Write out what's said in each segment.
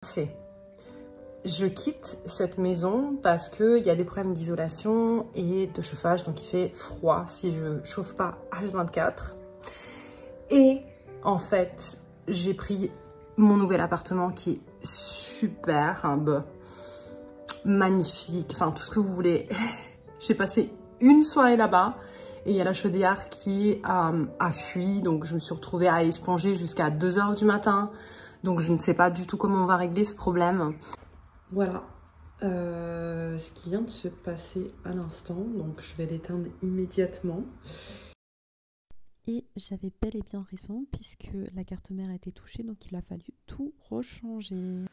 Je quitte cette maison parce qu'il y a des problèmes d'isolation et de chauffage, donc il fait froid si je chauffe pas H24. Et en fait, j'ai pris mon nouvel appartement qui est superbe, magnifique, enfin tout ce que vous voulez. J'ai passé une soirée là-bas et il y a la chaudière qui a fui, donc je me suis retrouvée à esponger jusqu'à 2 h du matin. Donc je ne sais pas du tout comment on va régler ce problème. Voilà ce qui vient de se passer à l'instant, donc je vais l'éteindre immédiatement. Et j'avais bel et bien raison puisque la carte mère a été touchée, donc il a fallu tout rechanger.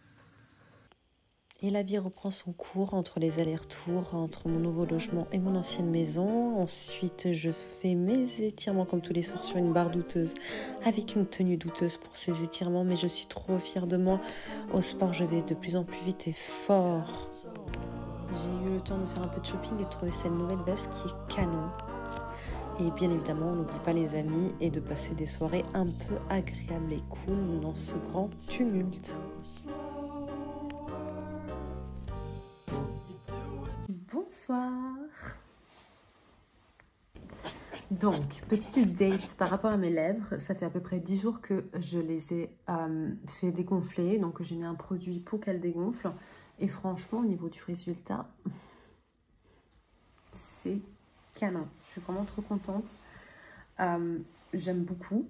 Et la vie reprend son cours entre les allers-retours, entre mon nouveau logement et mon ancienne maison. Ensuite, je fais mes étirements comme tous les soirs sur une barre douteuse, avec une tenue douteuse pour ces étirements, mais je suis trop fière de moi. Au sport, je vais de plus en plus vite et fort. J'ai eu le temps de faire un peu de shopping et de trouver cette nouvelle veste qui est canon. Et bien évidemment, on n'oublie pas les amis et de passer des soirées un peu agréables et cool dans ce grand tumulte. Bonsoir. Donc, petite update par rapport à mes lèvres. Ça fait à peu près 10 jours que je les ai fait dégonfler. Donc, j'ai mis un produit pour qu'elles dégonflent. Et franchement, au niveau du résultat, c'est canon. Je suis vraiment trop contente. J'aime beaucoup.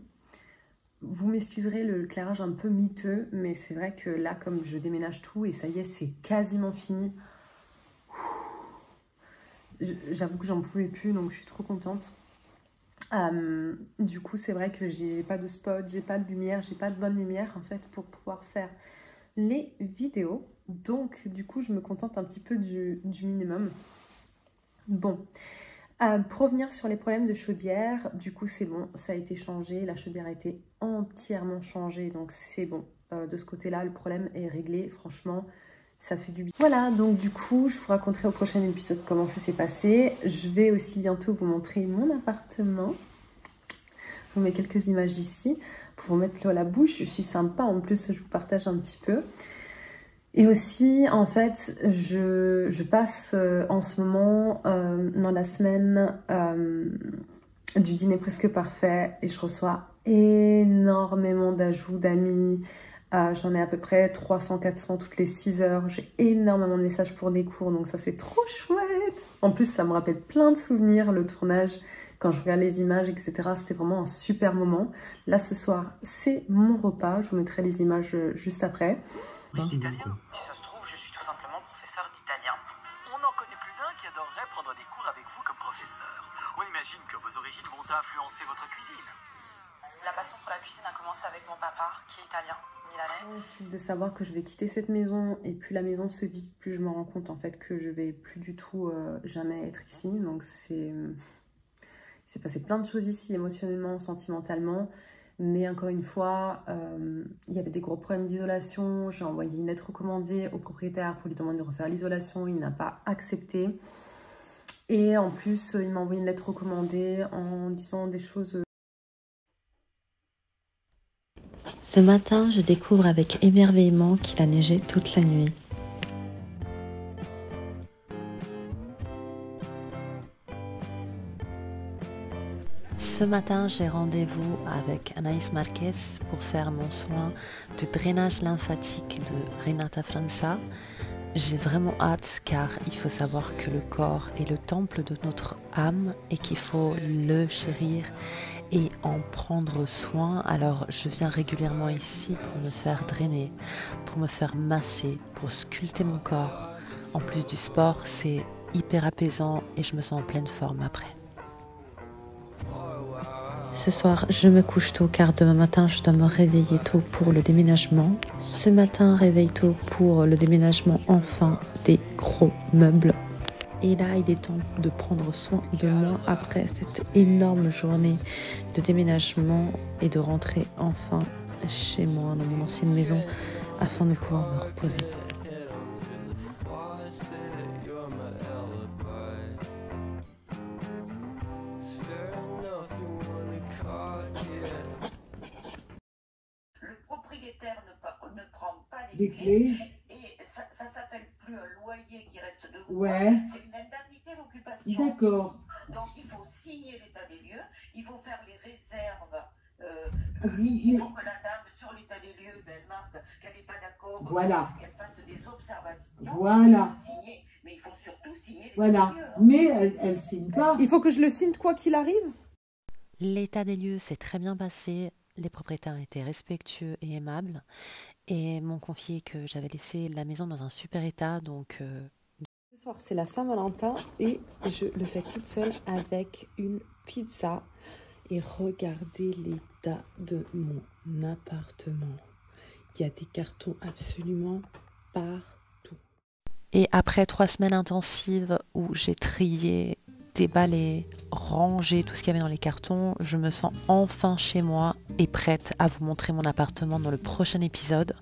Vous m'excuserez le éclairage un peu miteux, mais c'est vrai que là, comme je déménage tout et ça y est, c'est quasiment fini. J'avoue que j'en pouvais plus, donc je suis trop contente. Du coup, c'est vrai que j'ai pas de spot, j'ai pas de lumière, j'ai pas de bonne lumière en fait pour pouvoir faire les vidéos. Donc, du coup, je me contente un petit peu du minimum. Bon, pour revenir sur les problèmes de chaudière, du coup, c'est bon, ça a été changé. La chaudière a été entièrement changée, donc c'est bon. De ce côté-là, le problème est réglé, franchement. Ça fait du bien. Voilà, donc du coup, je vous raconterai au prochain épisode comment ça s'est passé. Je vais aussi bientôt vous montrer mon appartement. Je vous mets quelques images ici pour vous mettre l'eau à la bouche. Je suis sympa, en plus, je vous partage un petit peu. Et aussi, en fait, je passe en ce moment dans la semaine du dîner presque parfait et je reçois énormément d'ajouts d'amis. J'en ai à peu près 300-400 toutes les 6 heures. J'ai énormément de messages pour des cours, donc ça c'est trop chouette. En plus, ça me rappelle plein de souvenirs, le tournage, quand je regarde les images, etc. C'était vraiment un super moment. Là, ce soir, c'est mon repas. Je vous mettrai les images juste après. Oui, c'est italien. Si ça se trouve, je suis tout simplement professeur d'italien. On n'en connaît plus d'un qui adorerait prendre des cours avec vous comme professeur. On imagine que vos origines vont influencer votre cuisine. La passion pour la cuisine a commencé avec mon papa, qui est italien, milanais. Ensuite de savoir que je vais quitter cette maison et plus la maison se vide, plus je me rends compte en fait que je vais plus du tout jamais être ici. Donc c'est passé plein de choses ici, émotionnellement, sentimentalement. Mais encore une fois, il y avait des gros problèmes d'isolation. J'ai envoyé une lettre recommandée au propriétaire pour lui demander de refaire l'isolation. Il n'a pas accepté. Et en plus, il m'a envoyé une lettre recommandée en disant des choses... Ce matin, je découvre avec émerveillement qu'il a neigé toute la nuit. Ce matin, j'ai rendez-vous avec Anaïs Marquez pour faire mon soin de drainage lymphatique de Renata França. J'ai vraiment hâte car il faut savoir que le corps est le temple de notre âme et qu'il faut le chérir et en prendre soin. Alors je viens régulièrement ici pour me faire drainer, pour me faire masser, pour sculpter mon corps. En plus du sport, c'est hyper apaisant et je me sens en pleine forme après. Ce soir, je me couche tôt car demain matin, je dois me réveiller tôt pour le déménagement. Ce matin, réveille tôt pour le déménagement enfin des gros meubles. Et là, il est temps de prendre soin de moi après cette énorme journée de déménagement et de rentrer enfin chez moi dans mon ancienne maison afin de pouvoir me reposer. Les clé. Et ça s'appelle plus un loyer qui reste de vous. Ouais. C'est une indemnité d'occupation. D'accord. Donc il faut signer l'état des lieux, il faut faire les réserves. Oui, Il mais- faut que la dame, sur l'état des lieux, elle marque qu'elle n'est pas d'accord, Voilà. qu'elle fasse des observations. Voilà. Il faut signer, mais il faut surtout signer l'état Voilà. des lieux. Mais elle signe pas. Il faut que je le signe quoi qu'il arrive? L'état des lieux s'est très bien passé, les propriétaires étaient respectueux et aimables et m'ont confié que j'avais laissé la maison dans un super état. Donc ce soir c'est la Saint-Valentin et je le fais toute seule avec une pizza. Et regardez l'état de mon appartement. Il y a des cartons absolument partout. Et après 3 semaines intensives où j'ai trié, déballé, rangé tout ce qu'il y avait dans les cartons, je me sens enfin chez moi et prête à vous montrer mon appartement dans le prochain épisode.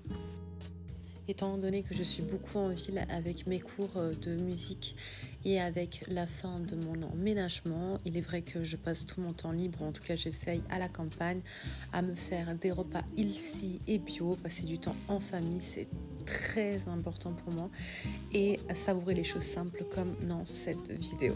Étant donné que je suis beaucoup en ville avec mes cours de musique et avec la fin de mon emménagement, il est vrai que je passe tout mon temps libre, en tout cas j'essaye à la campagne, à me faire des repas healthy et bio, passer du temps en famille, c'est très important pour moi, et à savourer les choses simples comme dans cette vidéo.